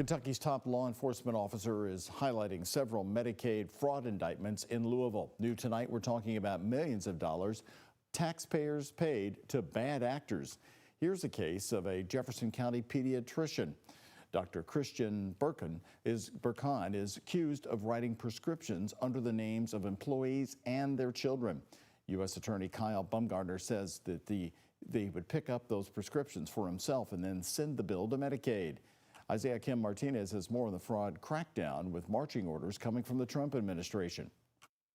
Kentucky's top law enforcement officer is highlighting several Medicaid fraud indictments in Louisville. New tonight, we're talking about millions of dollars taxpayers paid to bad actors. Here's a case of a Jefferson County pediatrician. Dr. Christian Burkan is accused of writing prescriptions under the names of employees and their children. U.S. Attorney Kyle Baumgartner says that they would pick up those prescriptions for himself and then send the bill to Medicaid. Isaiah Kim Martinez has more on the fraud crackdown with marching orders coming from the Trump administration.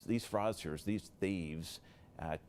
These fraudsters, these thieves,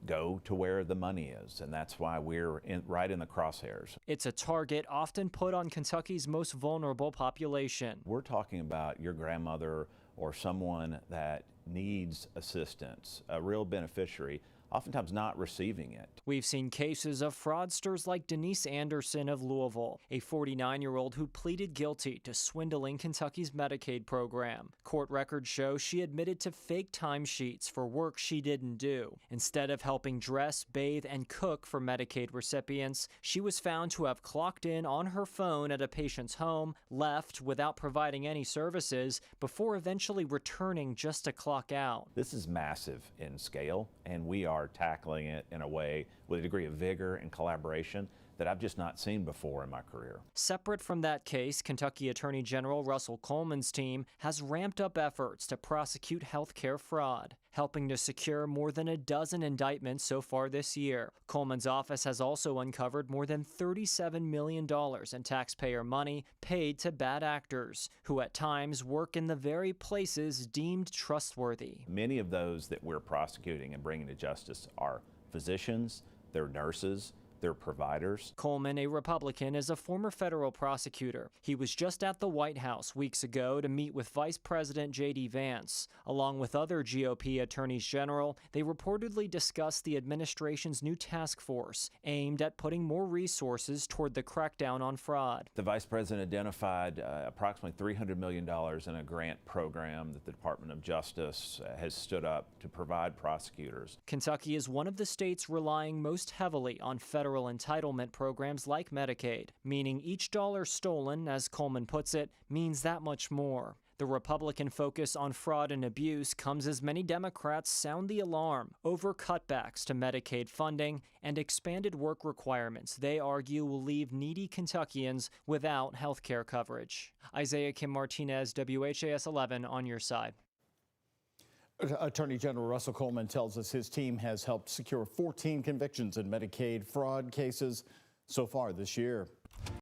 go to where the money is, and that's why we're right in the crosshairs. It's a target often put on Kentucky's most vulnerable population. We're talking about your grandmother or someone that needs assistance, a real beneficiary, oftentimes not receiving it. We've seen cases of fraudsters like Denise Anderson of Louisville, a 49-year-old who pleaded guilty to swindling Kentucky's Medicaid program. Court records show she admitted to fake timesheets for work she didn't do. Instead of helping dress, bathe, and cook for Medicaid recipients, she was found to have clocked in on her phone at a patient's home, left without providing any services, before eventually returning just to clock out. This is massive in scale, and we are tackling it in a way with a degree of vigor and collaboration that I've just not seen before in my career. Separate from that case, Kentucky Attorney General Russell Coleman's team has ramped up efforts to prosecute healthcare fraud, helping to secure more than a dozen indictments so far this year. Coleman's office has also uncovered more than $37 million in taxpayer money paid to bad actors, who at times work in the very places deemed trustworthy. Many of those that we're prosecuting and bringing to justice are physicians, they're nurses, they're providers. Coleman, a Republican, is a former federal prosecutor. He was just at the White House weeks ago to meet with Vice President J.D. Vance. Along with other GOP attorneys general, they reportedly discussed the administration's new task force aimed at putting more resources toward the crackdown on fraud. The Vice President identified approximately $300 million in a grant program that the Department of Justice has stood up to provide prosecutors. Kentucky is one of the states relying most heavily on federal entitlement programs like Medicaid, meaning each dollar stolen, as Coleman puts it, means that much more. The Republican focus on fraud and abuse comes as many Democrats sound the alarm over cutbacks to Medicaid funding and expanded work requirements they argue will leave needy Kentuckians without health care coverage. Isaiah Kim Martinez, WHAS 11 on your side. Attorney General Russell Coleman tells us his team has helped secure 14 convictions in Medicaid fraud cases so far this year.